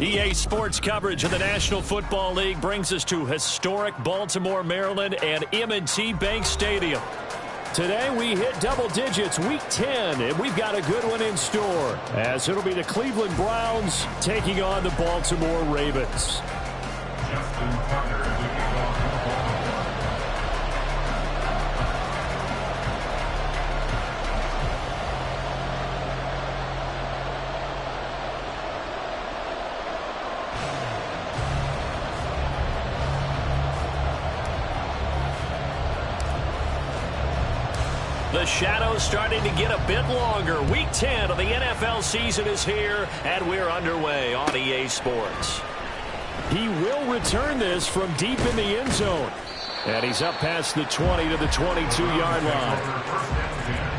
EA Sports coverage of the National Football League brings us to historic Baltimore, Maryland, and M&T Bank Stadium. Today we hit double digits, Week 10, and we've got a good one in store, as it'll be the Cleveland Browns taking on the Baltimore Ravens. The shadow's starting to get a bit longer. Week 10 of the NFL season is here, and we're underway on EA Sports. He will return this from deep in the end zone. And he's up past the 20 to the 22-yard line.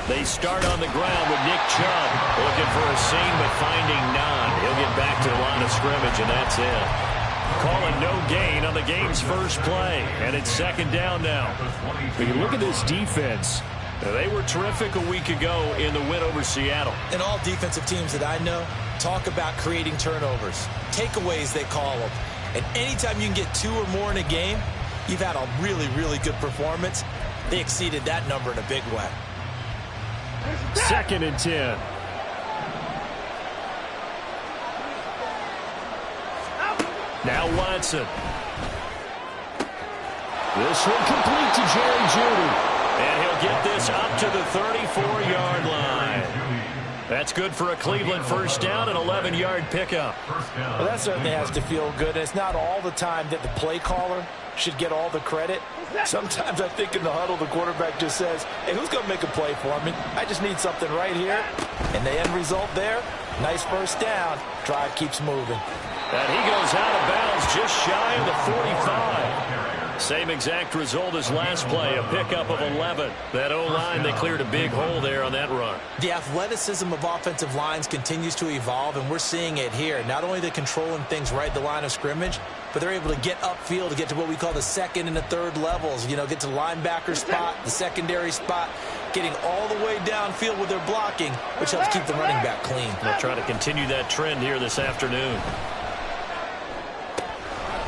They start on the ground with Nick Chubb looking for a seam but finding none. He'll get back to the line of scrimmage, and that's it. Calling no gain on the game's first play, and it's second down now. When you look at this defense, they were terrific a week ago in the win over Seattle. And all defensive teams that I know talk about creating turnovers. Takeaways, they call them. And anytime you can get 2 or more in a game, you've had a really, really good performance. They exceeded that number in a big way. Second and 10. Now Watson. This one complete to Jerry Jeudy. And he'll get this up to the 34-yard line. That's good for a Cleveland first down, an 11-yard pickup. Well, that certainly has to feel good. And it's not all the time that the play caller should get all the credit. Sometimes I think in the huddle, the quarterback just says, hey, who's going to make a play for me? I just need something right here. And the end result there, nice first down. Drive keeps moving. And he goes out of bounds just shy of the 45. Same exact result as last play, a pickup of 11. That O-line, they cleared a big hole there on that run. The athleticism of offensive lines continues to evolve, and we're seeing it here. Not only are they controlling things right at the line of scrimmage, but they're able to get upfield to get to what we call the second and the third levels. You know, get to the linebacker spot, the secondary spot, getting all the way downfield with their blocking, which helps keep the running back clean. They'll try to continue that trend here this afternoon.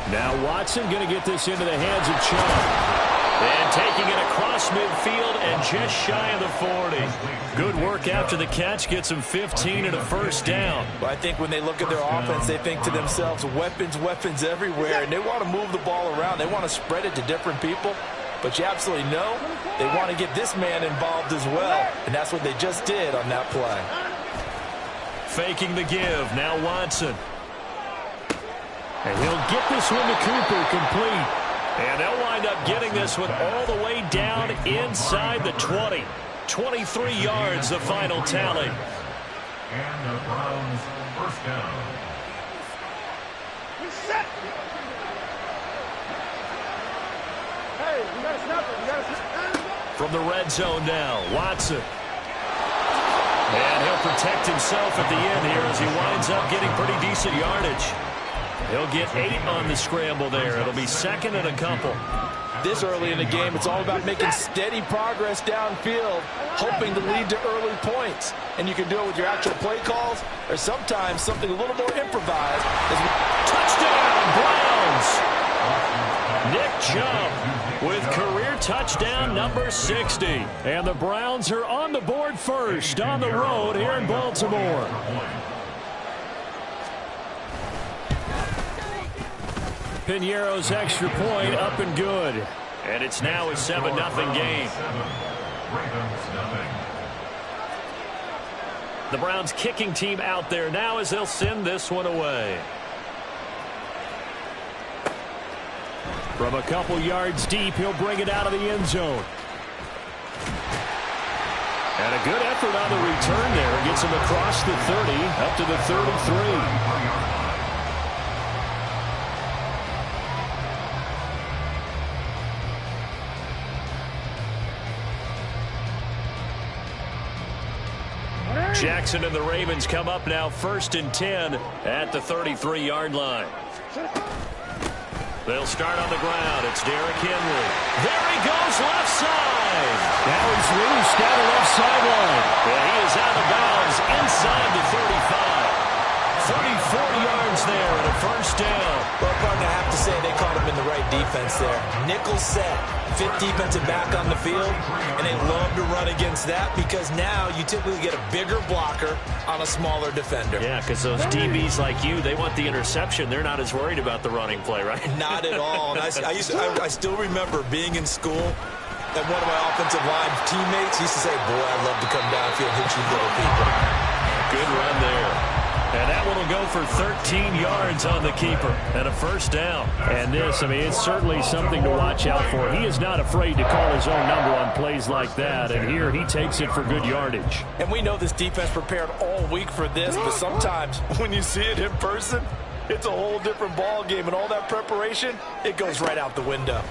Now Watson going to get this into the hands of Chubb. And taking it across midfield and just shy of the 40. Good work after the catch. Gets him 15 and a first down. Well, I think when they look at their offense, they think to themselves, weapons, weapons everywhere. And they want to move the ball around. They want to spread it to different people. But you absolutely know they want to get this man involved as well. And that's what they just did on that play. Faking the give. Now Watson. And he'll get this one to Cooper complete. And they'll wind up getting this one all the way down inside the 20. 23 yards, the final tally. And the Browns first down. Hey, you got to snap it. You got to snap it. From the red zone now, Watson. And he'll protect himself at the end here as he winds up getting pretty decent yardage. He'll get 8 on the scramble there. It'll be second and a couple. This early in the game, it's all about making steady progress downfield, hoping to lead to early points. And you can do it with your actual play calls or sometimes something a little more improvised. Touchdown, Browns! Nick Chubb with career touchdown number 60. And the Browns are on the board first on the road here in Baltimore. Piñeiro's extra point up and good. And it's now a 7-0 game. The Browns kicking team out there now as they'll send this one away. From a couple yards deep, he'll bring it out of the end zone. And a good effort on the return there. Gets him across the 30, up to the 33. Jackson and the Ravens come up now 1st and 10 at the 33-yard line. They'll start on the ground. It's Derrick Henry. There he goes, left side. Now he's loose down the left sideline. And he is out of bounds inside the 35. 34 yards there and a 1st down. Well, partner, I have to say they caught him in the right defense there. Nickel set, fit defensive back on the field, and they love to run against that because now you typically get a bigger blocker on a smaller defender. Yeah, because those DBs like you, they want the interception. They're not as worried about the running play, right? Not at all. And I still remember being in school, and one of my offensive line teammates used to say, boy, I'd love to come downfield and hit you little people. Good run there. And that one will go for 13 yards on the keeper and a 1st down. And this, I mean, it's certainly something to watch out for. He is not afraid to call his own number on plays like that. And here he takes it for good yardage. And we know this defense prepared all week for this, but sometimes when you see it in person, it's a whole different ball game. And all that preparation, it goes right out the window.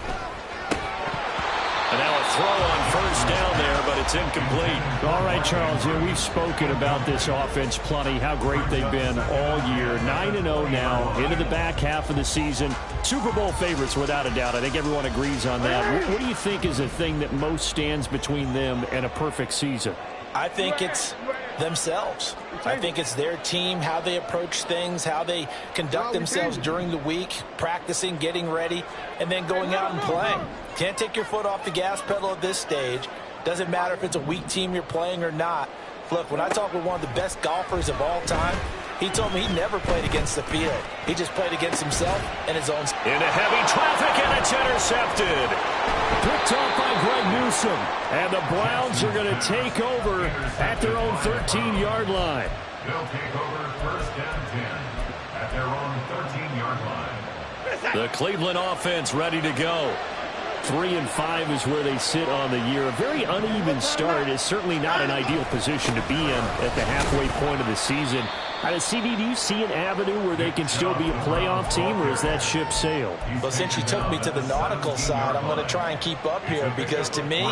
And now a throw on 1st down there, but it's incomplete. All right, Charles, we've spoken about this offense plenty, how great they've been all year. 9-0 now, into the back half of the season. Super Bowl favorites, without a doubt. I think everyone agrees on that. What do you think is the thing that most stands between them and a perfect season? I think it's themselves. I think it's their team, how they approach things, how they conduct themselves during the week, practicing, getting ready, and then going out and playing. Can't take your foot off the gas pedal at this stage. Doesn't matter if it's a weak team you're playing or not. Look, when I talk with one of the best golfers of all time, he told me he never played against the field. He just played against himself and his own. Into heavy traffic, and it's intercepted. Picked off by Greg Newsome. And the Browns are going to take over at their own 13-yard line. They'll take over 1st and 10 at their own 13-yard line. The Cleveland offense ready to go. 3-5 is where they sit on the year. A very uneven start is certainly not an ideal position to be in at the halfway point of the season. CD, do you see an avenue where they can still be a playoff team, or is that ship sailed? Well, since you took me to the nautical side, I'm going to try and keep up here because, to me,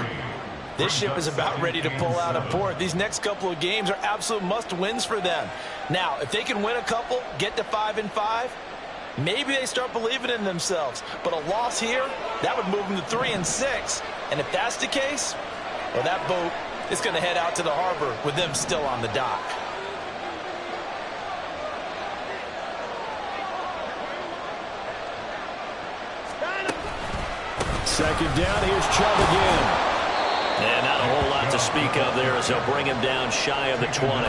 this ship is about ready to pull out of port. These next couple of games are absolute must-wins for them. Now, if they can win a couple, get to 5-5, maybe they start believing in themselves. But a loss here, that would move them to 3-6. And if that's the case, well, that boat is going to head out to the harbor with them still on the dock. Second down, here's Chubb again. And not a whole lot to speak of there as they'll bring him down shy of the 20.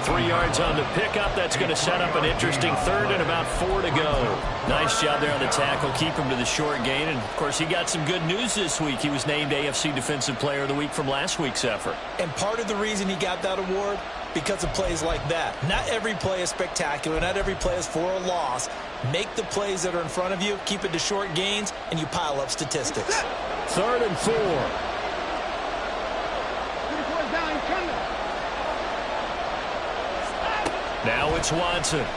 3 yards on the pickup. That's going to set up an interesting 3rd and about 4 to go. Nice job there on the tackle. Keep him to the short gain. And, of course, he got some good news this week. He was named AFC Defensive Player of the Week from last week's effort. And part of the reason he got that award, because of plays like that. Not every play is spectacular. Not every play is for a loss. Make the plays that are in front of you, keep it to short gains, and you pile up statistics. 3rd and 4. Now it's Watson. And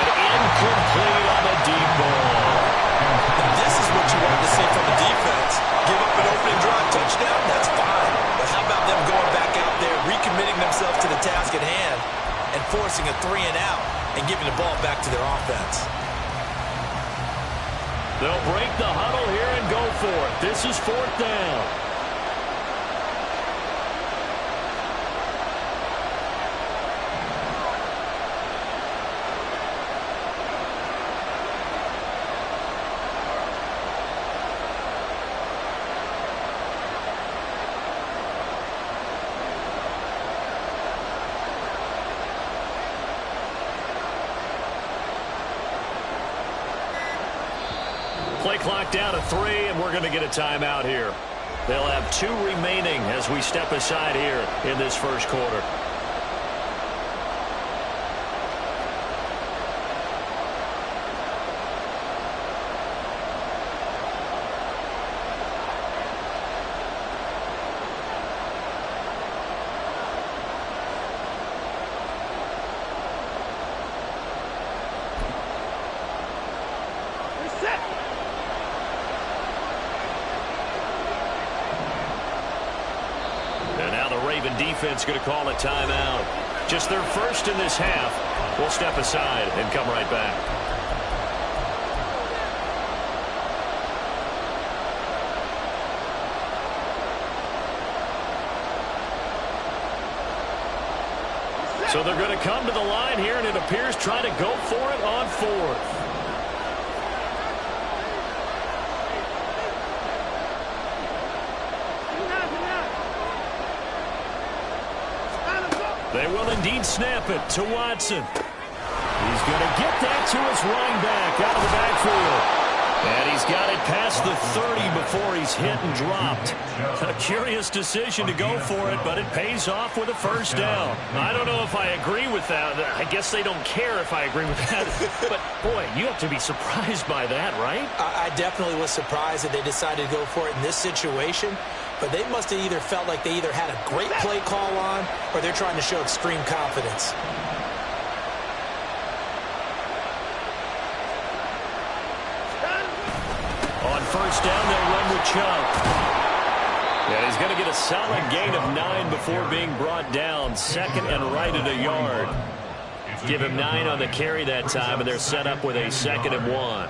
incomplete on the deep ball. This is what you want to see from the defense. Give up an opening drive touchdown, that's fine. But how about them going back out there, recommitting themselves to the task at hand, and forcing a 3-and-out and giving the ball back to their offense? They'll break the huddle here and go for it. This is 4th down. Play clock down to 3, and we're going to get a timeout here. They'll have 2 remaining as we step aside here in this first quarter. Raven defense going to call a timeout. Just their first in this half. We'll step aside and come right back. So they're going to come to the line here, and it appears trying to go for it on fourth. They will indeed snap it to Watson. He's going to get that to his running back out of the backfield. And he's got it past the 30 before he's hit and dropped. A curious decision to go for it, but it pays off with a first down. I don't know if I agree with that. I guess they don't care if I agree with that. But, boy, you have to be surprised by that, right? I definitely was surprised that they decided to go for it in this situation. But they must have either felt like they either had a great play call on or they're trying to show extreme confidence. On first down, they'll run with Chubb. And he's going to get a solid gain of 9 before being brought down. Second and right at a yard. Give him 9 on the carry that time, and they're set up with a 2nd and 1.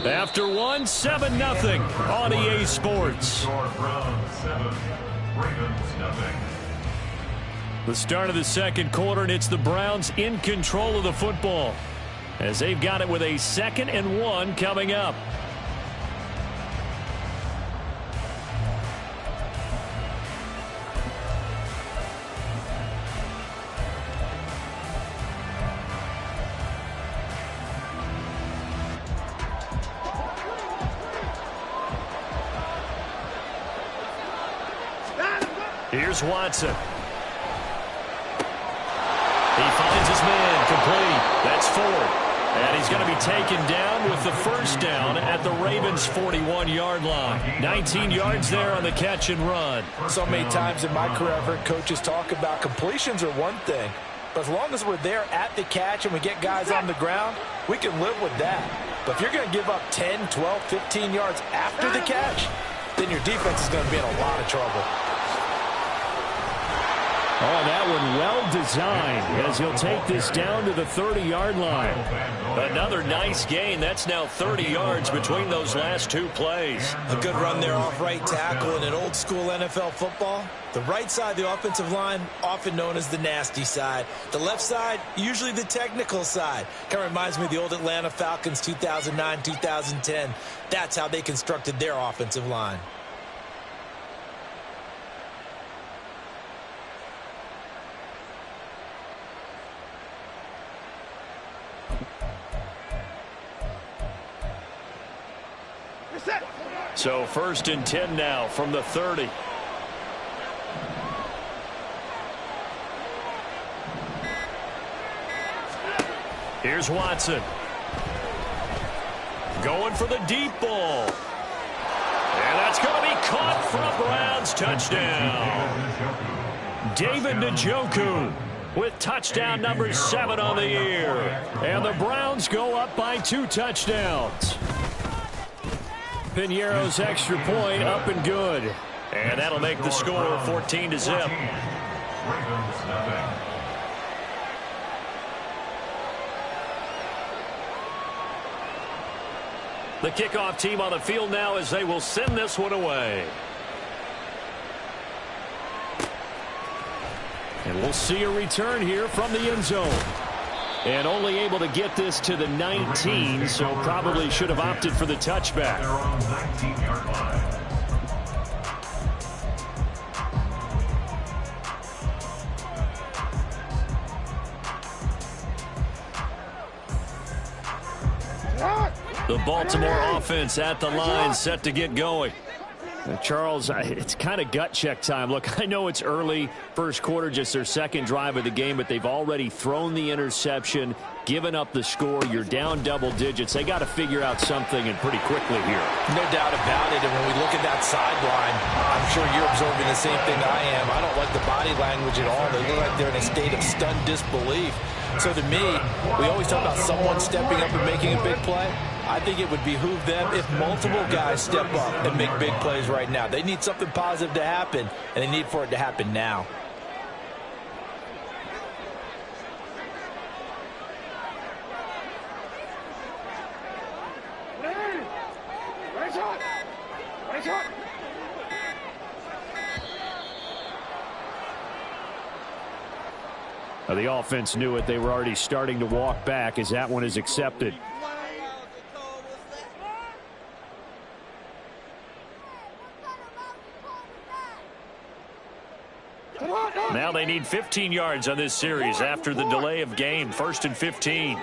After 1, 7-0 on EA Sports. The start of the second quarter, and it's the Browns in control of the football as they've got it with a 2nd and 1 coming up. Here's Watson. He finds his man complete. That's 4. And he's going to be taken down with the first down at the Ravens' 41-yard line. 19 yards there on the catch and run. So many times in my career, I've heard coaches talk about completions are one thing. But as long as we're there at the catch and we get guys on the ground, we can live with that. But if you're going to give up 10, 12, 15 yards after the catch, then your defense is going to be in a lot of trouble. Oh, that one well designed as he'll take this down to the 30-yard line. Another nice gain. That's now 30 yards between those last 2 plays. A good run there off right tackle in an old-school NFL football. The right side of the offensive line, often known as the nasty side. The left side, usually the technical side. Kind of reminds me of the old Atlanta Falcons 2009, 2010. That's how they constructed their offensive line. So 1st and 10 now from the 30. Here's Watson. Going for the deep ball. And that's going to be caught for a Browns touchdown. David Njoku with touchdown number 7 on the year. And the Browns go up by 2 touchdowns. Piñeiro's extra point up and good. And that'll make the score 14-0. The kickoff team on the field now as they will send this one away. And we'll see a return here from the end zone. And only able to get this to the 19, so probably should have opted for the touchback. The Baltimore offense at the line, set to get going. Charles, it's kind of gut check time. Look, I know it's early, first quarter, just their second drive of the game, but they've already thrown the interception, given up the score. You're down double digits. They got to figure out something, and pretty quickly here. No doubt about it. And when we look at that sideline, I'm sure you're observing the same thing I am. I don't like the body language at all. They look like they're in a state of stunned disbelief. So to me, we always talk about someone stepping up and making a big play. I think it would behoove them if multiple guys step up and make big plays right now. They need something positive to happen, and they need for it to happen now. The offense knew it. They were already starting to walk back as that one is accepted. Now they need 15 yards on this series after the delay of game. 1st and 15.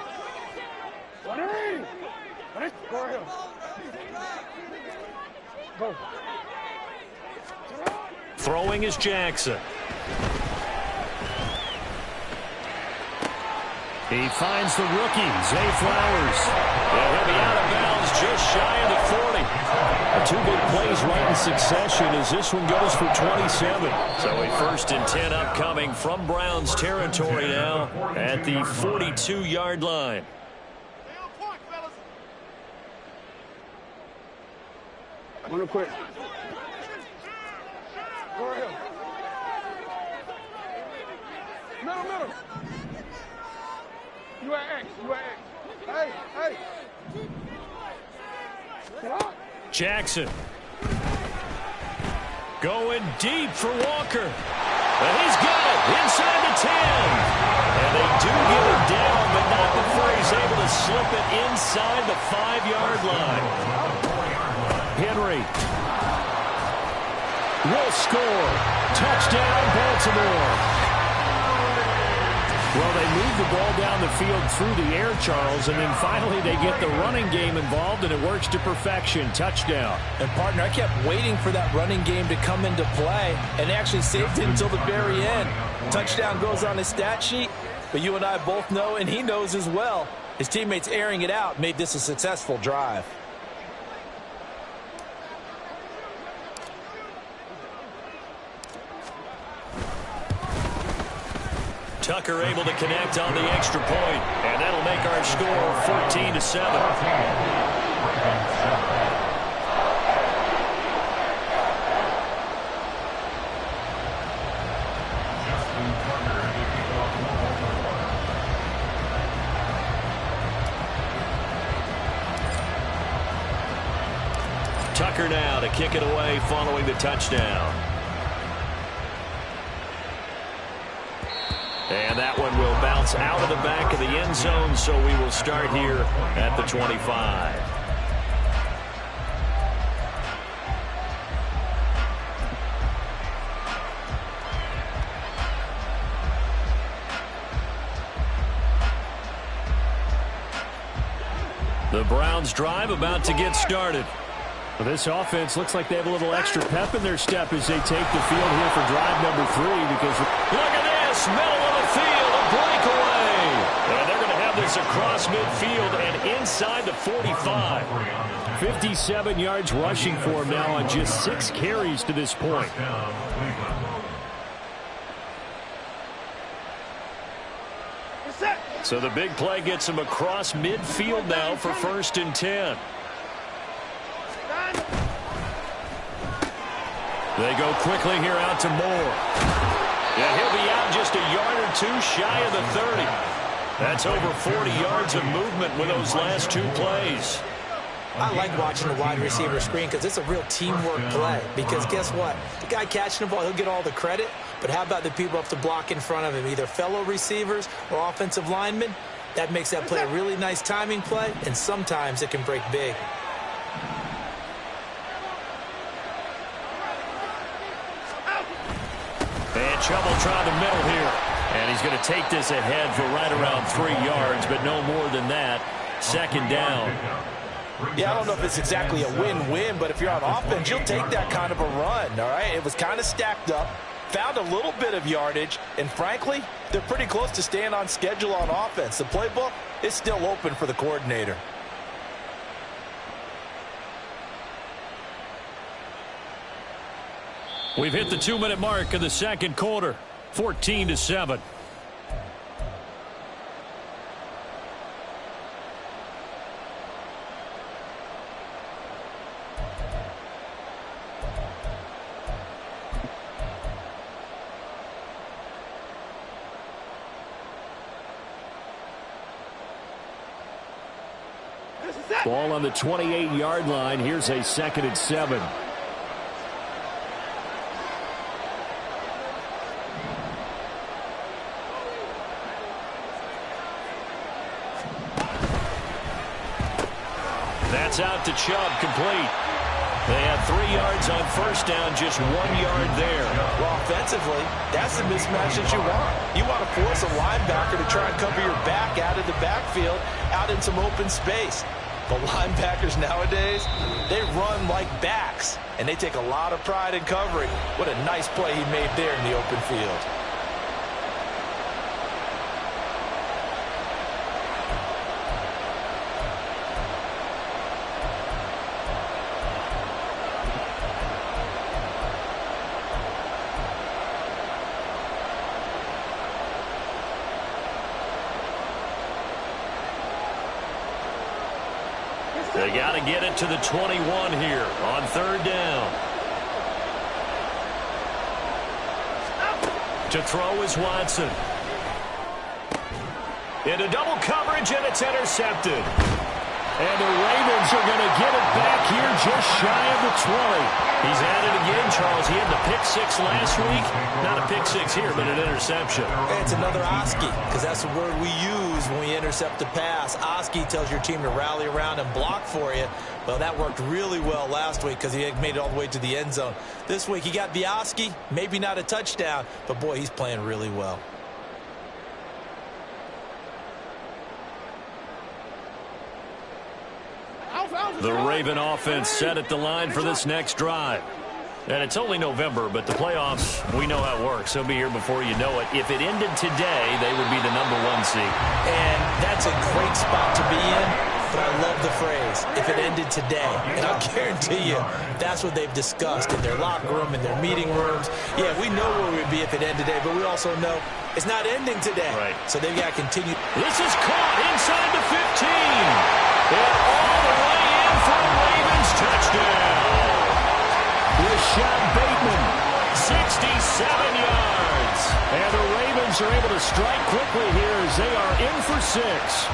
Throwing is Jackson. He finds the rookie, Zay Flowers. And he'll be out of bounds just shy of the 40. Two big plays right in succession as this one goes for 27. So a 1st and 10 upcoming from Browns territory now at the 42-yard line. Real quick. Go ahead. Middle. You at X. Hey. Jackson. Going deep for Walker. And he's got it inside the 10. And they do get him down, but not before he's able to slip it inside the 5-yard line. Henry will score. Touchdown, Baltimore. Well, they move the ball down the field through the air, Charles, and then finally they get the running game involved, and it works to perfection. Touchdown. And, partner, I kept waiting for that running game to come into play, and actually saved it until the very end. Touchdown goes on his stat sheet, but you and I both know, and he knows as well, his teammates airing it out made this a successful drive. Tucker able to connect on the extra point, and that'll make our score 14-7. Tucker now to kick it away following the touchdown. And that one will bounce out of the back of the end zone, so we will start here at the 25. The Browns drive about to get started. Well, this offense looks like they have a little extra pep in their step as they take the field here for drive number 3. Because look at this, middle of the field, a breakaway. And they're going to have this across midfield and inside the 45. 57 yards rushing for him now on just 6 carries to this point. So the big play gets him across midfield now for 1st and 10. They go quickly here out to Moore. Yeah, he'll be out just a yard or 2 shy of the 30. That's over 40 yards of movement with those last 2 plays. I like watching the wide receiver screen because it's a real teamwork play. Because guess what? The guy catching the ball, he'll get all the credit. But how about the people up to block in front of him, either fellow receivers or offensive linemen? That makes that play a really nice timing play, and sometimes it can break big. And trouble trying the middle here. And he's going to take this ahead for right around 3 yards, but no more than that. 2nd down. Yeah, I don't know if it's exactly a win-win, but if you're on offense, you'll take that kind of a run, all right? It was kind of stacked up, found a little bit of yardage, and frankly, they're pretty close to staying on schedule on offense. The playbook is still open for the coordinator. We've hit the 2-minute mark of the second quarter, 14-7. Ball on the 28-yard line. Here's a 2nd and 7. That's out to Chubb, complete. They have 3 yards on first down, just 1 yard there. Well, offensively, that's the mismatch that you want. You want to force a linebacker to try and cover your back out of the backfield, out in some open space. The linebackers nowadays, they run like backs, and they take a lot of pride in covering. What a nice play he made there in the open field. They got to get it to the 21 here on 3rd down. To throw is Watson. Into double coverage, and it's intercepted. And the Ravens are going to get it back here just shy of the 20. He's at it again, Charles. He had the pick 6 last week. Not a pick 6 here, but an interception. It's another Oski, because that's the word we use when we intercept a pass. Oski tells your team to rally around and block for you. Well, that worked really well last week because he had made it all the way to the end zone. This week, he got the Oski, maybe not a touchdown, but boy, he's playing really well. The Raven offense set at the line for this next drive. And it's only November, but the playoffs, we know how it works. They'll be here before you know it. If it ended today, they would be the #1 seed. And that's a great spot to be in, but I love the phrase, if it ended today. And I'll guarantee you, that's what they've discussed in their locker room, in their meeting rooms. Yeah, we know where we'd be if it ended today, but we also know it's not ending today. Right. So they've got to continue. This is caught inside the 15. And all the way in for a Ravens touchdown. Rashad Bateman, 67 yards. And the Ravens are able to strike quickly here as they are in for 6.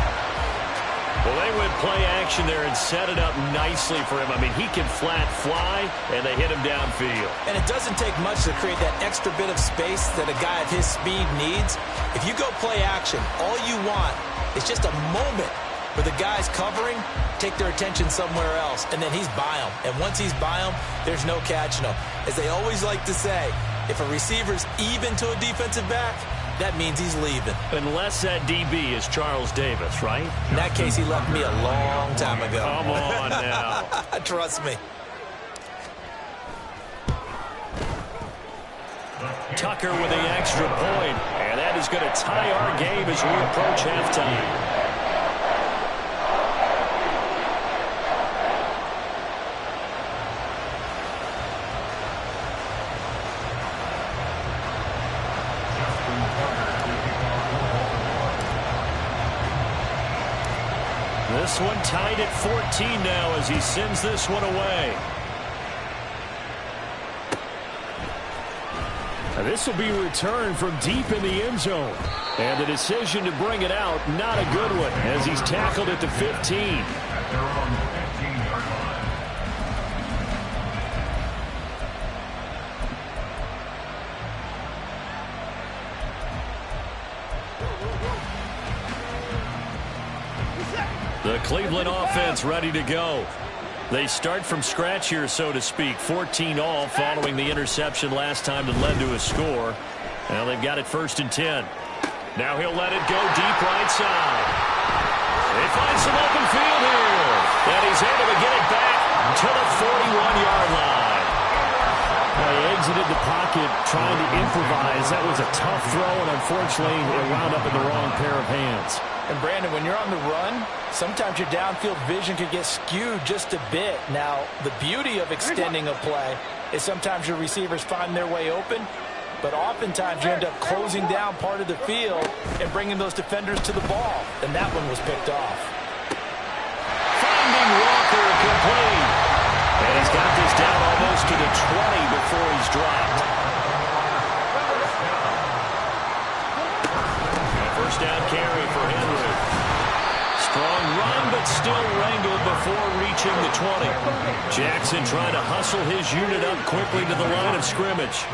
Well, they went play action there and set it up nicely for him. I mean, he can flat fly, and they hit him downfield. And it doesn't take much to create that extra bit of space that a guy of his speed needs. If you go play action, all you want is just a moment where the guy's covering, take their attention somewhere else, and then he's by him. And once he's by him, there's no catching him. As they always like to say, if a receiver's even to a defensive back, that means he's leaving. Unless that DB is Charles Davis, right? In that case, he left me a long time ago. Come on now. Trust me. Tucker with the extra point, and that is going to tie our game as we approach halftime. This one tied at 14 now as he sends this one away. Now this will be returned from deep in the end zone. And the decision to bring it out, not a good one, as he's tackled at the 15. The Cleveland offense ready to go. They start from scratch here, so to speak. 14 all following the interception last time that led to a score. Now they've got it 1st and 10. Now he'll let it go deep right side. They find some open field here. And he's able to get it back to the 41-yard line. Well, he exited the pocket trying to improvise. That was a tough throw, and unfortunately, it wound up in the wrong pair of hands. And, Brandon, when you're on the run, sometimes your downfield vision can get skewed just a bit. Now, the beauty of extending a play is sometimes your receivers find their way open, but oftentimes you end up closing down part of the field and bringing those defenders to the ball. And that one was picked off. Finding Walker complete. And he's got this down almost to the 20 before he's dropped. First down carry for Henry. Strong run, but still wrangled before reaching the 20. Jackson trying to hustle his unit up quickly to the line of scrimmage.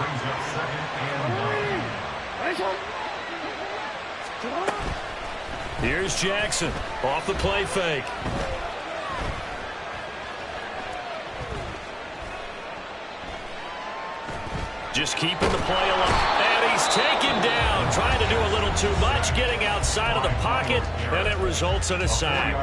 Here's Jackson off the play fake. Just keeping the play alive. And he's taken down, trying to do a little too much, getting outside of the pocket, and it results in a sack.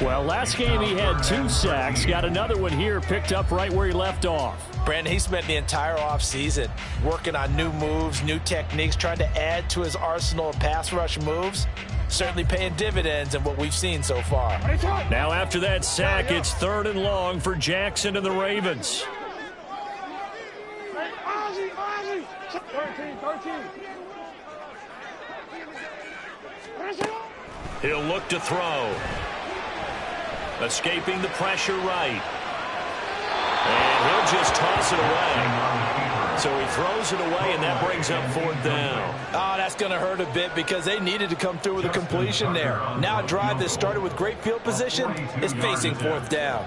Well, last game he had 2 sacks. Got another one here, picked up right where he left off. Brandon, he spent the entire offseason working on new moves, new techniques, trying to add to his arsenal of pass rush moves. Certainly paying dividends in what we've seen so far. Now after that sack, it's 3rd and long for Jackson and the Ravens. 13. He'll look to throw. Escaping the pressure right. And he'll just toss it away. So he throws it away, and that brings up 4th down. Oh, that's going to hurt a bit because they needed to come through with a completion there. Now a drive that started with great field position is facing 4th down.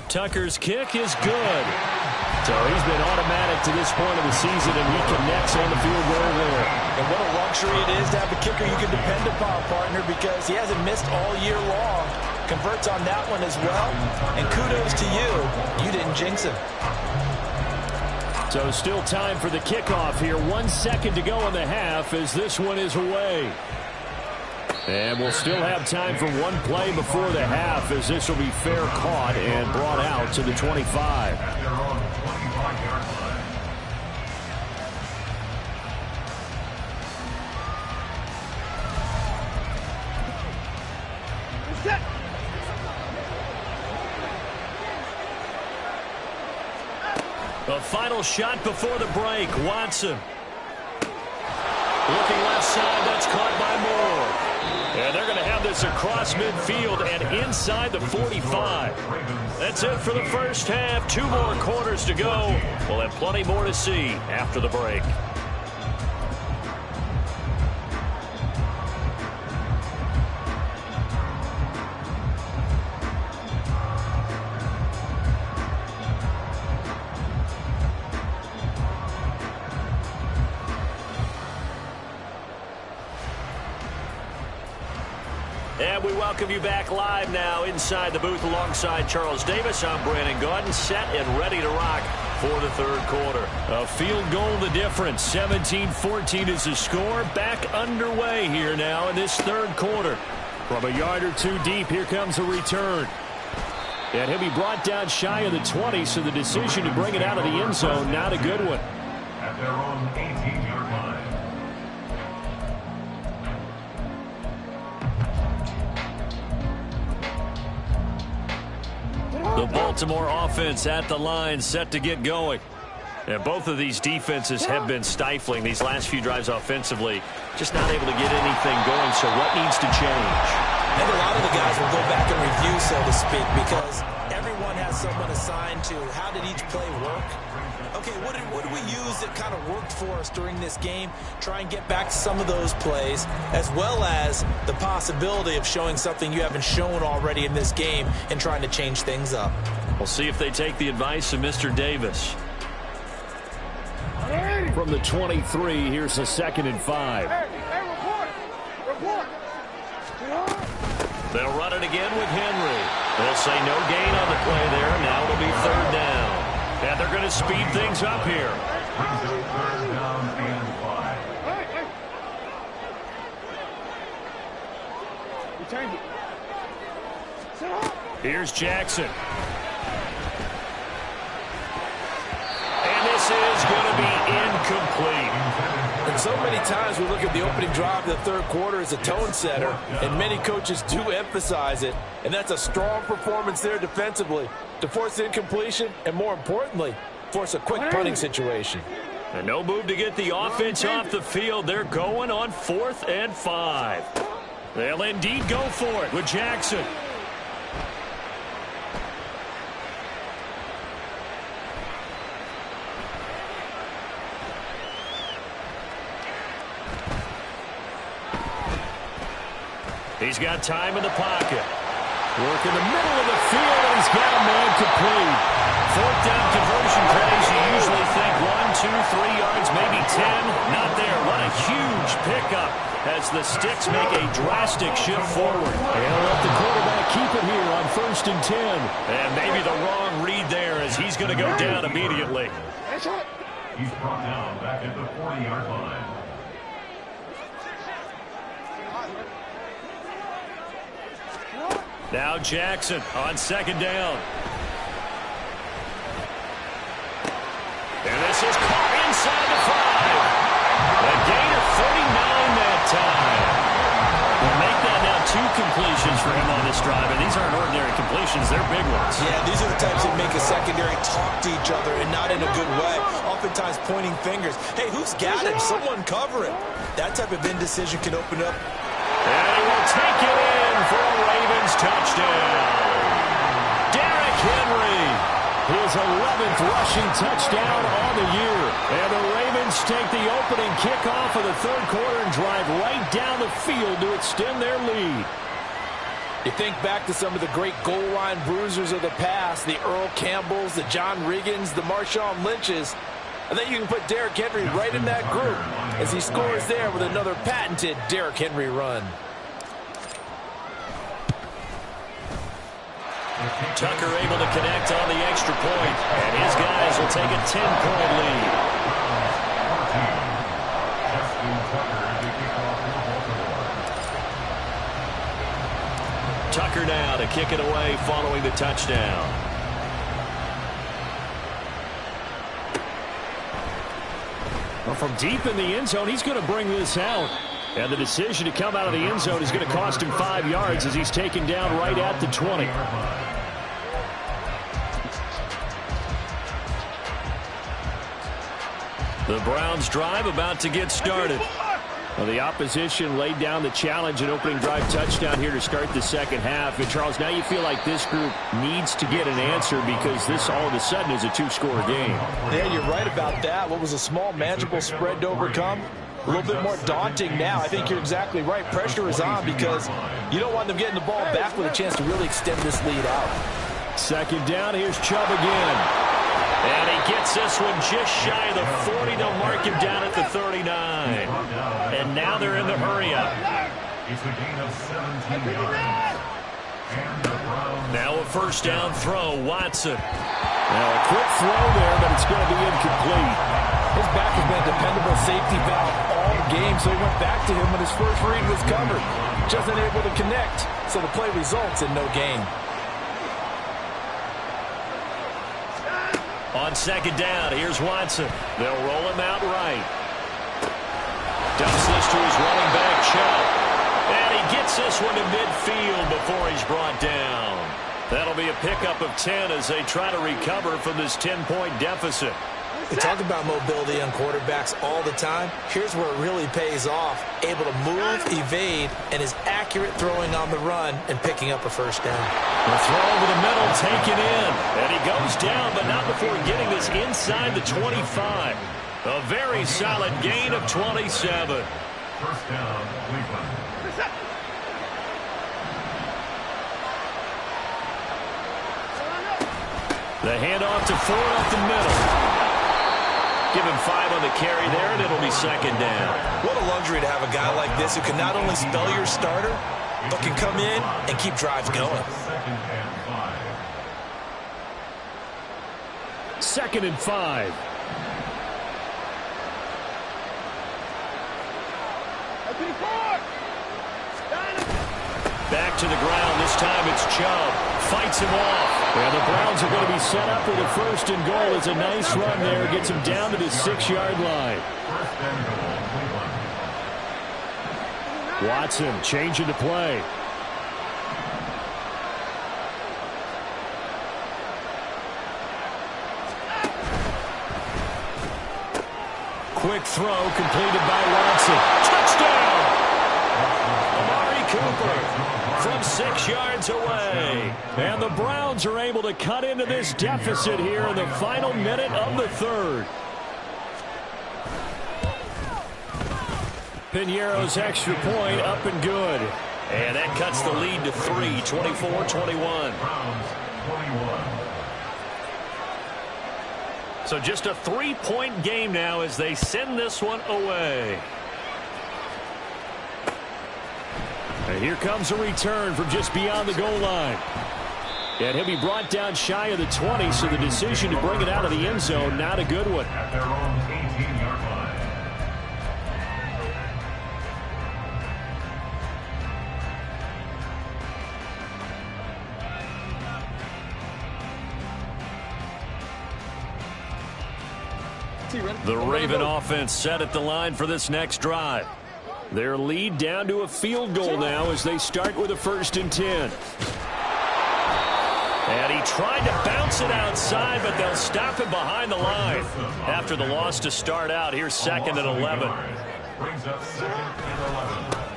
Tucker's kick is good. So he's been automatic to this point of the season, and he connects on the field goal there. And what a luxury it is to have a kicker you can depend upon, partner, because he hasn't missed all year long. Converts on that one as well. And kudos to you. You didn't jinx him. So still time for the kickoff here. 1 second to go in the half as this one is away. And we'll still have time for one play before the half as this will be fair caught and brought out to the 25. A final shot before the break. Watson. Looking left side. That's caught by Moore. And they're going to have this across midfield and inside the 45. That's it for the first half. 2 more quarters to go. We'll have plenty more to see after the break. And we welcome you back live now inside the booth alongside Charles Davis. I'm Brandon Gaudin, set and ready to rock for the 3rd quarter. A field goal the difference. 17-14 is the score. Back underway here now in this 3rd quarter. From a yard or 2 deep, here comes a return. And he'll be brought down shy of the 20, so the decision to bring it out of the end zone, not a good one. At their own 18-yard line. The Baltimore offense at the line, set to get going. And both of these defenses have been stifling these last few drives offensively. Just not able to get anything going, so what needs to change? I think a lot of the guys will go back and review, so to speak, because everyone has someone assigned to how did each play work. Okay, what did we use that kind of worked for us during this game? Try and get back to some of those plays, as well as the possibility of showing something you haven't shown already in this game and trying to change things up. We'll see if they take the advice of Mr. Davis. From the 23, here's a 2nd and 5. Report. They'll run it again with Henry. They'll say no gain on the play there. Now it'll be 3rd down. And they're going to speed things up here. Change it. Sit up. Here's Jackson. And this is going to be incomplete. And so many times we look at the opening drive of the third quarter as a tone setter, and many coaches do emphasize it. And that's a strong performance there defensively to force incompletion and, more importantly, force a quick punting situation. And no move to get the offense off the field. They're going on 4th and 5. They'll indeed go for it with Jackson. He's got time in the pocket. Work in the middle of the field, and he's got a man complete. 4th down conversion plays, you usually think 1, 2, 3 yards, maybe 10. Not there. What a huge pickup as the Sticks make a drastic shift forward. They'll let the quarterback keep it here on 1st and 10. And maybe the wrong read there as he's going to go down immediately. He's brought down back at the 40-yard line. Now Jackson on 2nd down. And this is caught inside the 5. A gain of 39 that time. We'll make that now 2 completions for him on this drive. And these aren't ordinary completions. They're big ones. Yeah, these are the types that make a secondary talk to each other, and not in a good way. Oftentimes pointing fingers. Hey, who's got him? Someone cover him. That type of indecision can open up. And he will take it in for a Ravens touchdown. Derrick Henry, his 11th rushing touchdown on the year. And the Ravens take the opening kickoff of the third quarter and drive right down the field to extend their lead. You think back to some of the great goal line bruisers of the past, the Earl Campbells, the John Riggins, the Marshawn Lynches. I think you can put Derrick Henry right in that group as he scores there with another patented Derrick Henry run. Tucker able to connect on the extra point, and his guys will take a 10-point lead. Tucker now to kick it away following the touchdown. Well, from deep in the end zone, he's going to bring this out. And the decision to come out of the end zone is going to cost him 5 yards as he's taken down right at the 20. The Browns drive about to get started. Well, the opposition laid down the challenge and opening drive touchdown here to start the second half. And, Charles, now you feel like this group needs to get an answer because this all of a sudden is a 2-score game. Yeah, you're right about that. What was a small, manageable spread to overcome? A little bit more daunting now. I think you're exactly right. Pressure is on because you don't want them getting the ball back with a chance to really extend this lead out. 2nd down, here's Chubb again. And he gets this one just shy of the 40. They'll mark him down at the 39. And now they're in the hurry-up. It's a gain of 17 yards. Now a 1st down throw, Watson. Now a quick throw there, but it's going to be incomplete. His back has been a dependable safety valve all game, so he went back to him when his first read was covered. Just unable to connect, so the play results in no gain. On 2nd down, here's Watson. They'll roll him out right. Dumps this to his running back, Chubb. And he gets this one to midfield before he's brought down. That'll be a pickup of 10 as they try to recover from this 10-point deficit. We talk about mobility on quarterbacks all the time. Here's where it really pays off. Able to move, evade, and is accurate throwing on the run and picking up a 1st down. The throw over the middle taken in. And he goes down, but not before getting this inside the 25. A very solid gain of 27. 1st down, Cleveland. The handoff to Ford up the middle. Give him 5 on the carry there, and it'll be 2nd down. What a luxury to have a guy like this who can not only spell your starter, but can come in and keep drives going. 2nd and 5. Back to the ground. This time it's Chubb. Fights him off. And the Browns are going to be set up with a 1st and goal. It's a nice run there. Gets him down to the 6-yard line. Watson changing to play. Quick throw completed by Watson. Touchdown! Amari Cooper from 6 yards away. And the Browns are able to cut into this deficit here in the final minute of the 3rd. Piñeiro's extra point up and good. And that cuts the lead to 3, 24-21. So just a 3-point game now as they send this one away. And here comes a return from just beyond the goal line. And he'll be brought down shy of the 20, so the decision to bring it out of the end zone, not a good one. At their own 18-yard line. The Raven offense set at the line for this next drive. Their lead down to a field goal now as they start with a 1st and 10. And he tried to bounce it outside, but they'll stop him behind the line. After the loss to start out, here's 2nd and 11. Brings up 2nd and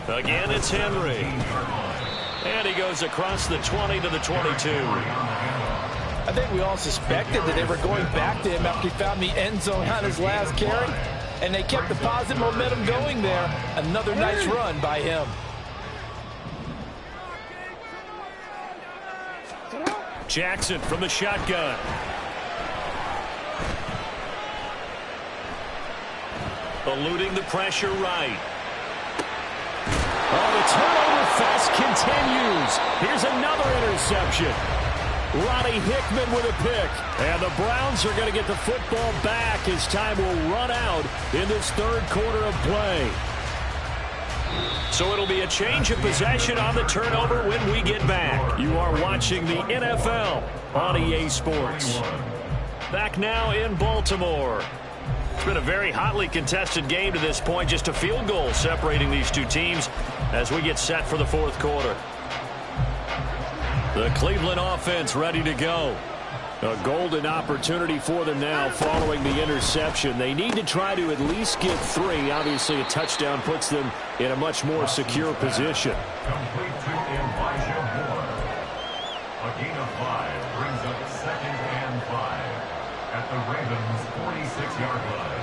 11. Again, it's Henry. And he goes across the 20 to the 22. I think we all suspected that they were going back to him after he found the end zone on his last carry, and they kept the positive momentum going there. Another nice run by him. Jackson from the shotgun. Eluding the pressure right. Oh, the turnover fest continues. Here's another interception. Ronnie Hickman with a pick. And the Browns are going to get the football back as time will run out in this 3rd quarter of play. So it'll be a change of possession on the turnover when we get back. You are watching the NFL on EA Sports. Back now in Baltimore. It's been a very hotly contested game to this point. Just a field goal separating these two teams as we get set for the 4th quarter. The Cleveland offense ready to go. A golden opportunity for them now following the interception. They need to try to at least get 3. Obviously, a touchdown puts them in a much more secure position. Complete to Elijah Moore. A gain of 5 brings up 2nd and 5 at the Ravens' 46-yard line.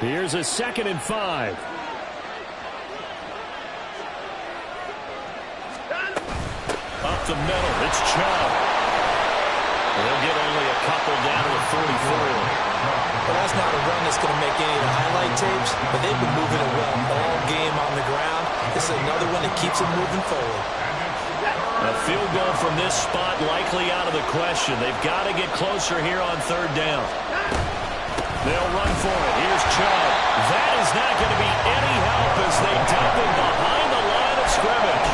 Here's a 2nd and 5. Up the middle, it's Chubb. They'll get only a couple down to the 44. Well, that's not a run that's going to make any of the highlight tapes, but they've been moving it well all game on the ground. This is another one that keeps them moving forward. A field goal from this spot likely out of the question. They've got to get closer here on 3rd down. They'll run for it. Here's Chubb. That is not going to be any help as they dump him behind the line of scrimmage.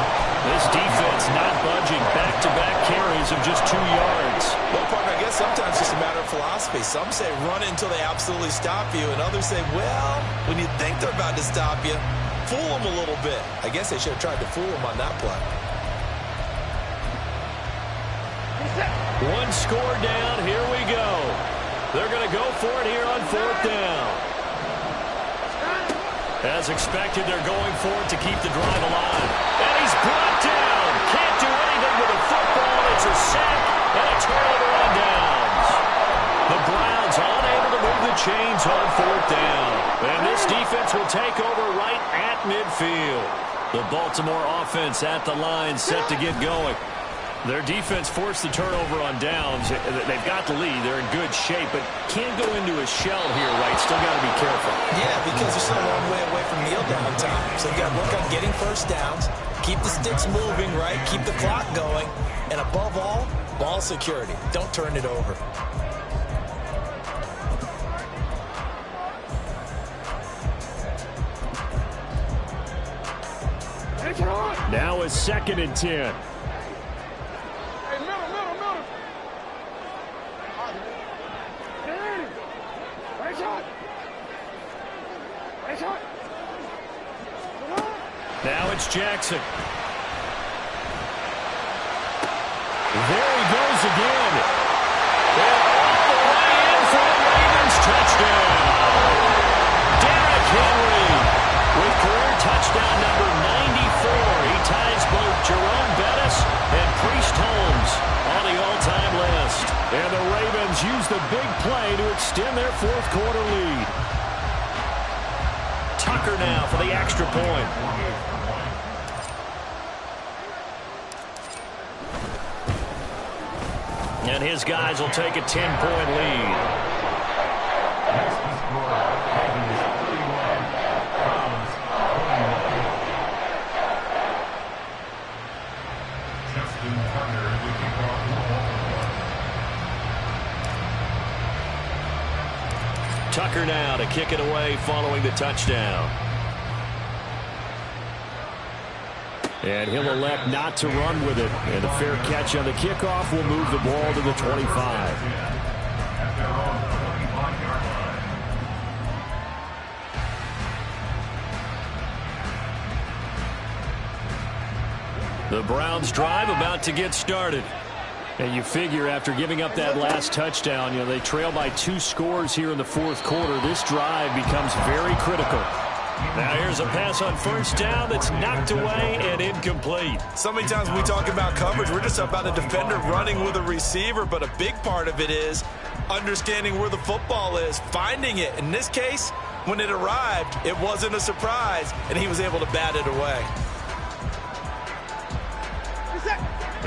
This defense not budging. Back-to-back carries of just 2 yards. Well, partner, I guess sometimes it's just a matter of philosophy. Some say run it until they absolutely stop you, and others say, well, when you think they're about to stop you, fool them a little bit. I guess they should have tried to fool them on that play. 1 score down. Here we go. They're going to go for it here on 4th down. As expected, they're going for it to keep the drive alive. And he's brought down. Can't do anything with the football. It's a sack and a turnover on downs. The Browns unable to move the chains on 4th down. And this defense will take over right at midfield. The Baltimore offense at the line set to get going. Their defense forced the turnover on downs. They've got the lead. They're in good shape, but can't go into a shell here, right? Still got to be careful. Yeah, because they're still a long way away from kneel down time. So you got to work on getting 1st downs, keep the sticks moving, right? Keep the clock going. And above all, ball security. Don't turn it over. Now a 2nd and 10. Hey, middle. Right shot. Now it's Jackson. There he goes again. And all the way in for the Ravens touchdown. Derrick Henry with career touchdown number 94. He ties both Jerome Bettis and Priest Holmes on the all-time list. And the Ravens use the big play to extend their 4th quarter lead. Tucker now for the extra point. And his guys will take a 10-point lead. Next to score, Ravens 31, Browns 21. Justin Tucker to kick off the ball. Tucker now to kick it away following the touchdown. And he'll elect not to run with it. And a fair catch on the kickoff will move the ball to the 25. At their own 25-yard line. The Browns drive about to get started. And you figure after giving up that last touchdown, you know, they trail by 2 scores here in the 4th quarter. This drive becomes very critical. Now here's a pass on 1st down that's knocked away and incomplete. So many times when we talk about coverage, we're just about a defender running with a receiver, but a big part of it is understanding where the football is, finding it. In this case, when it arrived, it wasn't a surprise, and he was able to bat it away.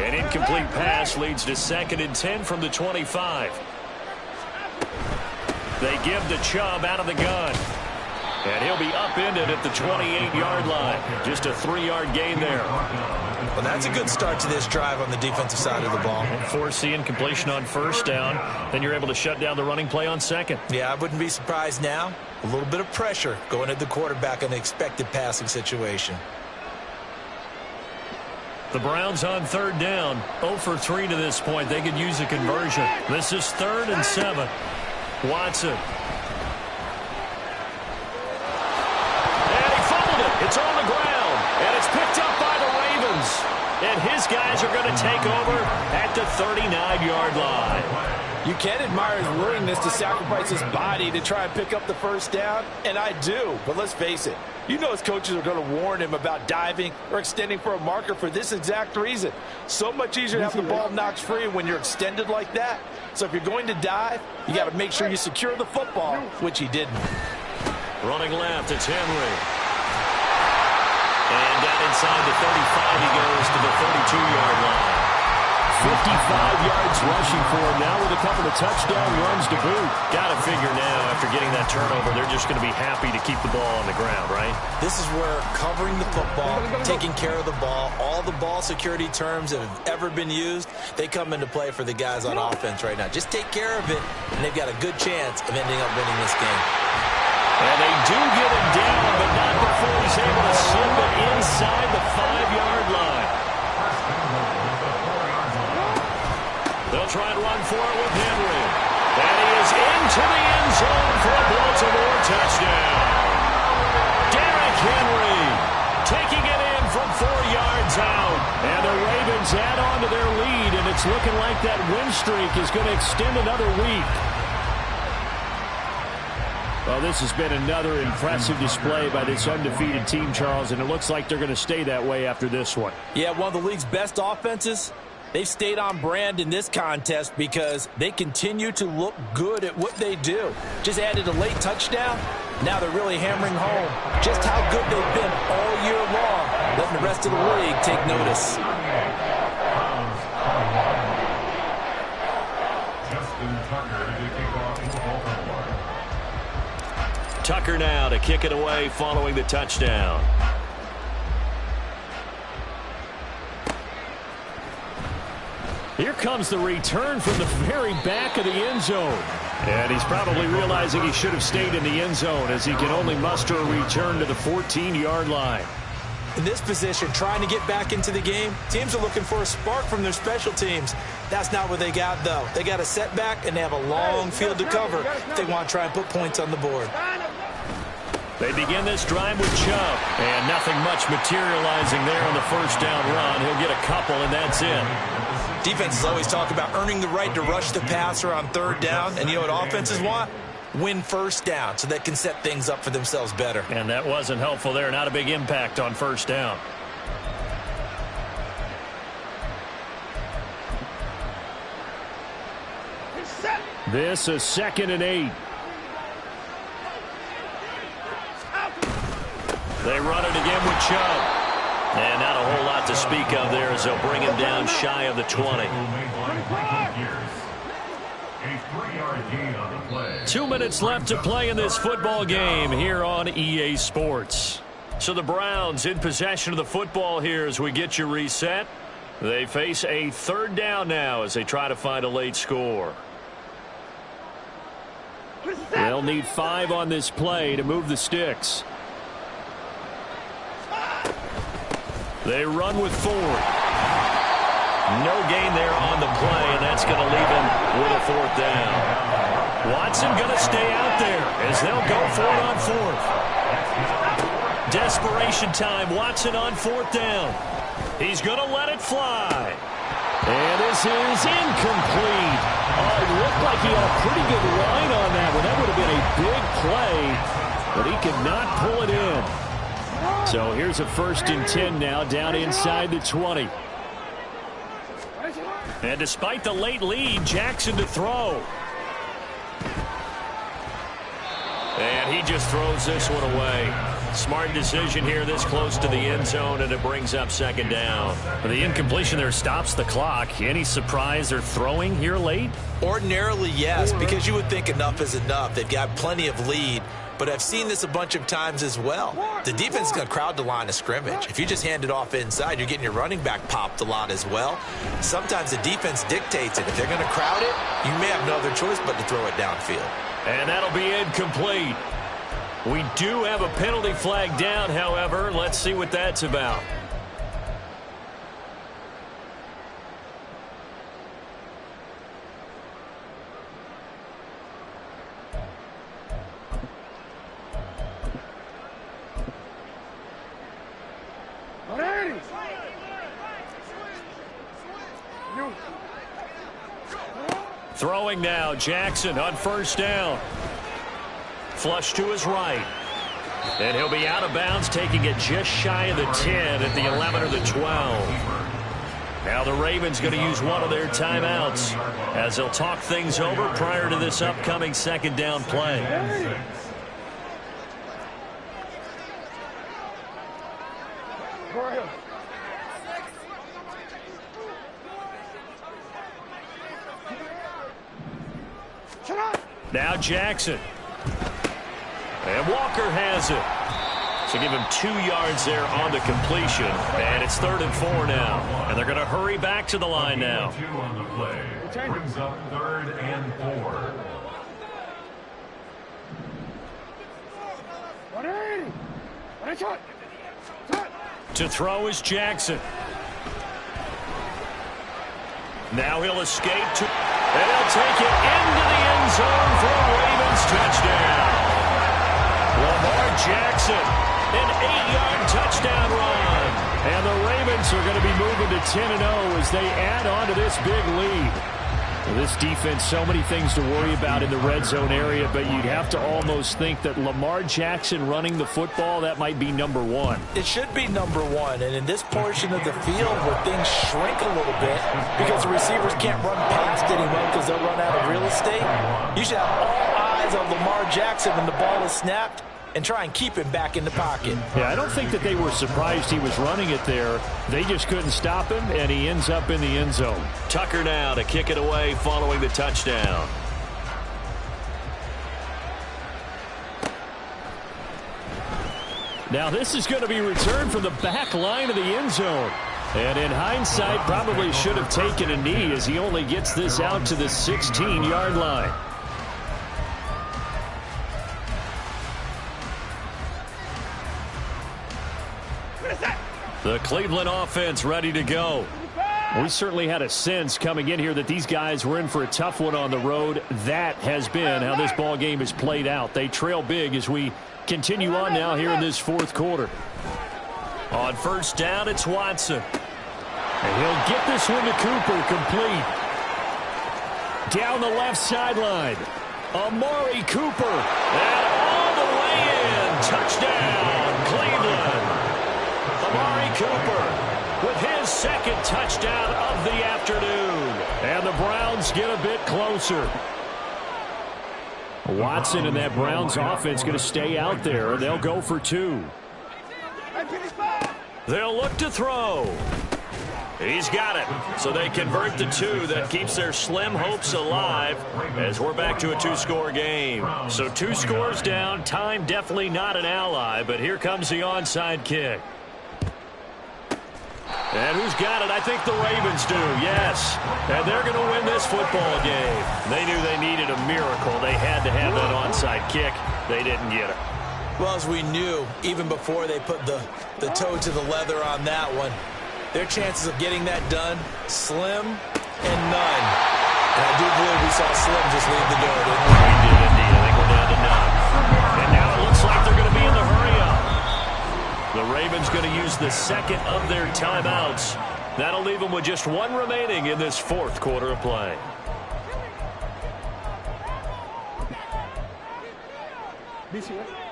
An incomplete pass leads to 2nd and 10 from the 25. They give the Chubb out of the gun. And he'll be upended at the 28-yard line. Just a 3-yard gain there. Well, that's a good start to this drive on the defensive side of the ball. Force the incompletion on 1st down. Then you're able to shut down the running play on 2nd. Yeah, I wouldn't be surprised now. A little bit of pressure going at the quarterback in the expected passing situation. The Browns on 3rd down. 0 for 3 to this point. They could use a conversion. This is 3rd and 7. Watson. It's on the ground, and it's picked up by the Ravens. And his guys are going to take over at the 39-yard line. You can admire his willingness to sacrifice his body to try and pick up the 1st down, and I do. But let's face it, you know his coaches are going to warn him about diving or extending for a marker for this exact reason. So much easier to have the ball knocked free when you're extended like that. So if you're going to dive, you got to make sure you secure the football, which he didn't. Running left, it's Henry. And down inside the 35, he goes to the 32-yard line. 55 yards rushing for him now with a couple of touchdown runs to boot. Got to figure now, after getting that turnover, they're just going to be happy to keep the ball on the ground, right? This is where covering the football, taking care of the ball, all the ball security terms that have ever been used, they come into play for the guys on offense right now. Just take care of it, and they've got a good chance of ending up winning this game. And they do get him down, but not before he's able to slip it inside the 5-yard line. They'll try and run for it with Henry. And he is into the end zone for a Baltimore touchdown. Derrick Henry taking it in from 4 yards out. And the Ravens add on to their lead, and it's looking like that win streak is going to extend another week. Well, this has been another impressive display by this undefeated team, Charles, and it looks like they're going to stay that way after this one. Yeah, one of the league's best offenses. They've stayed on brand in this contest because they continue to look good at what they do. Just added a late touchdown. Now they're really hammering home just how good they've been all year long, letting the rest of the league take notice. Tucker now to kick it away following the touchdown. Here comes the return from the very back of the end zone. And he's probably realizing he should have stayed in the end zone as he can only muster a return to the 14-yard line. In this position, trying to get back into the game, teams are looking for a spark from their special teams. That's not what they got, though. They got a setback, and they have a long field to cover if they want to try and put points on the board. They begin this drive with Chubb, and nothing much materializing there on the first down run. He'll get a couple, and that's it. Defenses always talk about earning the right to rush the passer on third down, and you know what offenses want? Win first down so they can set things up for themselves better. And that wasn't helpful there. Not a big impact on first down. This is 2nd and 8. They run it again with Chubb. And not a whole lot to speak of there as they'll bring him down shy of the 20. 2 minutes left to play in this football game here on EA Sports. So the Browns in possession of the football here as we get you reset. They face a third down now as they try to find a late score. They'll need 5 on this play to move the sticks. They run with Ford. No gain there on the play, and that's going to leave him with a fourth down. Watson going to stay out there as they'll go for it on fourth. Desperation time. Watson on fourth down. He's going to let it fly. And this is incomplete. Oh, it looked like he had a pretty good line on that one. That would have been a big play, but he could not pull it in. So here's a 1st and 10 now, down inside the 20. And despite the late lead, Jackson to throw. And he just throws this one away. Smart decision here this close to the end zone, and it brings up 2nd down. The incompletion there stops the clock. Any surprise they're throwing here late? Ordinarily, yes, because you would think enough is enough. They've got plenty of lead. But I've seen this a bunch of times as well. The defense is going to crowd the line of scrimmage. If you just hand it off inside, you're getting your running back popped a lot as well. Sometimes the defense dictates it. If they're going to crowd it, you may have no other choice but to throw it downfield. And that'll be incomplete. We do have a penalty flag down, however. Let's see what that's about. Throwing now, Jackson on first down. Flush to his right. And he'll be out of bounds, taking it just shy of the 10 at the 11 or the 12. Now the Ravens going to use one of their timeouts as they'll talk things over prior to this upcoming 2nd down play. Now Jackson. And Walker has it. So give him 2 yards there on the completion. And it's 3rd and 4 now. And they're going to hurry back to the line now. 2 on the play. Brings up 3rd and 4. To throw is Jackson. Now he'll escape to, and he'll take it into the end zone for a Ravens touchdown. Lamar Jackson, an 8-yard touchdown run. And the Ravens are going to be moving to 10-0 as they add on to this big lead. Well, this defense, so many things to worry about in the red zone area, but you'd have to almost think that Lamar Jackson running the football, that might be number 1. It should be number 1, and in this portion of the field where things shrink a little bit because the receivers can't run past anyone because they'll run out of real estate, you should have all eyes on Lamar Jackson when the ball is snapped and try and keep him back in the pocket. Yeah, I don't think that they were surprised he was running it there. They just couldn't stop him, and he ends up in the end zone. Tucker now to kick it away following the touchdown. Now this is going to be returned from the back line of the end zone. And in hindsight, probably should have taken a knee as he only gets this out to the 16-yard line. The Cleveland offense ready to go. We certainly had a sense coming in here that these guys were in for a tough one on the road. That has been how this ball game has played out. They trail big as we continue on now here in this fourth quarter. On first down, it's Watson. And he'll get this one to Cooper, complete. Down the left sideline, Amari Cooper. And all the way in. Touchdown, Cleveland. Amari Cooper with his second touchdown of the afternoon. And the Browns get a bit closer. Watson and that Browns offense going to stay out there. They'll go for 2. They'll look to throw. He's got it. So they convert the 2. That keeps their slim hopes alive as we're back to a 2-score game. So 2 scores down. Time definitely not an ally, but here comes the onside kick. And who's got it? I think the Ravens do, yes. And they're going to win this football game. They knew they needed a miracle. They had to have that onside kick. They didn't get it. Well, as we knew, even before they put the toe to the leather on that one, their chances of getting that done, slim and none. And I do believe we saw Slim just leave the door, didn't we? We did indeed. I think we're down to none. And now it looks like they're going to be in the hurry-up. The Ravens going to use the second of their timeouts. That'll leave them with just 1 remaining in this fourth quarter of play. BC,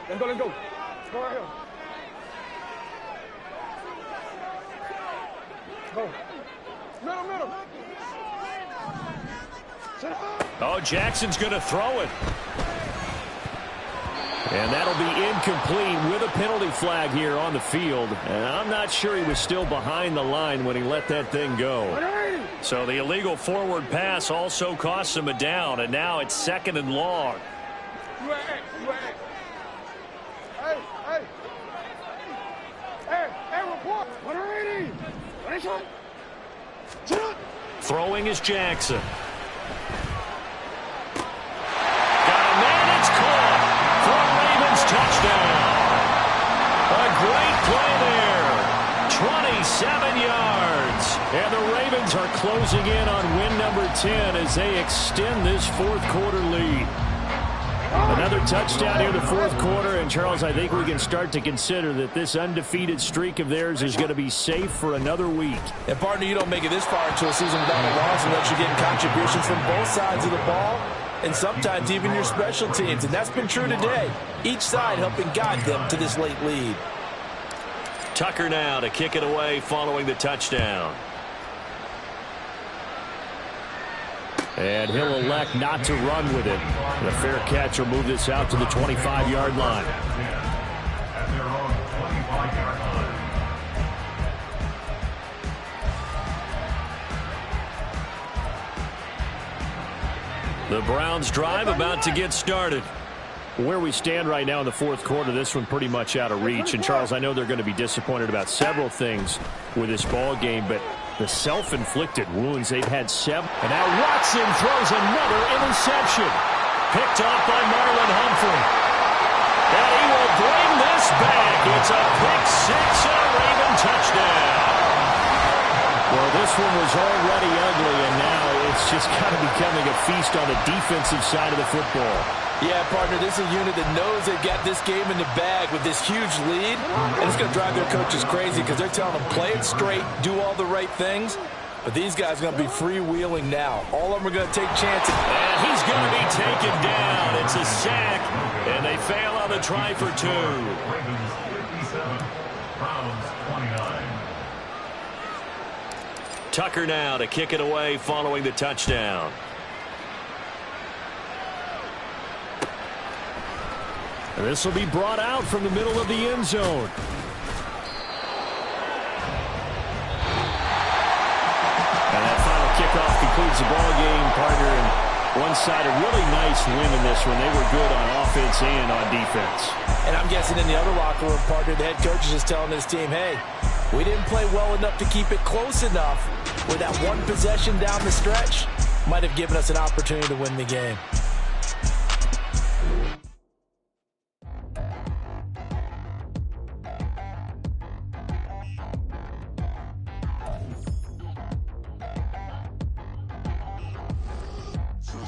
let's go, let's go. Go right here. Go. Middle. Oh, Jackson's going to throw it. And that'll be incomplete with a penalty flag here on the field. And I'm not sure he was still behind the line when he let that thing go. So the illegal forward pass also cost him a down, and now it's 2nd and long. Hey, report. 180. Throwing is Jackson. Got a man, it's caught. For a Ravens touchdown. A great play there. 27 yards. And the Ravens are closing in on win number 10 as they extend this fourth quarter lead. Another touchdown here in the fourth quarter. And, Charles, I think we can start to consider that this undefeated streak of theirs is going to be safe for another week. And, partner, you don't make it this far into a season without a loss unless you're getting contributions from both sides of the ball and sometimes even your special teams. And that's been true today. Each side helping guide them to this late lead. Tucker now to kick it away following the touchdown. And he'll elect not to run with it. The fair catch will move this out to the 25-yard line. At their own 25-yard line. The Browns drive about to get started. Where we stand right now in the fourth quarter, this one pretty much out of reach. And, Charles, I know they're going to be disappointed about several things with this ball game, but the self-inflicted wounds, they've had 7. And now Watson throws another interception. Picked off by Marlon Humphrey. And he will bring this back. It's a pick 6 and a Raven touchdown. Well, this one was already ugly, and now it's just kind of becoming a feast on the defensive side of the football. Yeah, partner, this is a unit that knows they've got this game in the bag with this huge lead, and it's going to drive their coaches crazy because they're telling them play it straight, do all the right things. But these guys are going to be freewheeling now. All of them are going to take chances. And he's going to be taken down. It's a sack, and they fail on the try for 2. Ravens 57, Browns 29. Tucker now to kick it away following the touchdown. And this will be brought out from the middle of the end zone. And that final kickoff concludes the ball game, partner. And one side, a really nice win in this one. They were good on offense and on defense. And I'm guessing in the other locker room, partner, the head coach is just telling his team, hey, we didn't play well enough to keep it close enough where that one possession down the stretch might have given us an opportunity to win the game.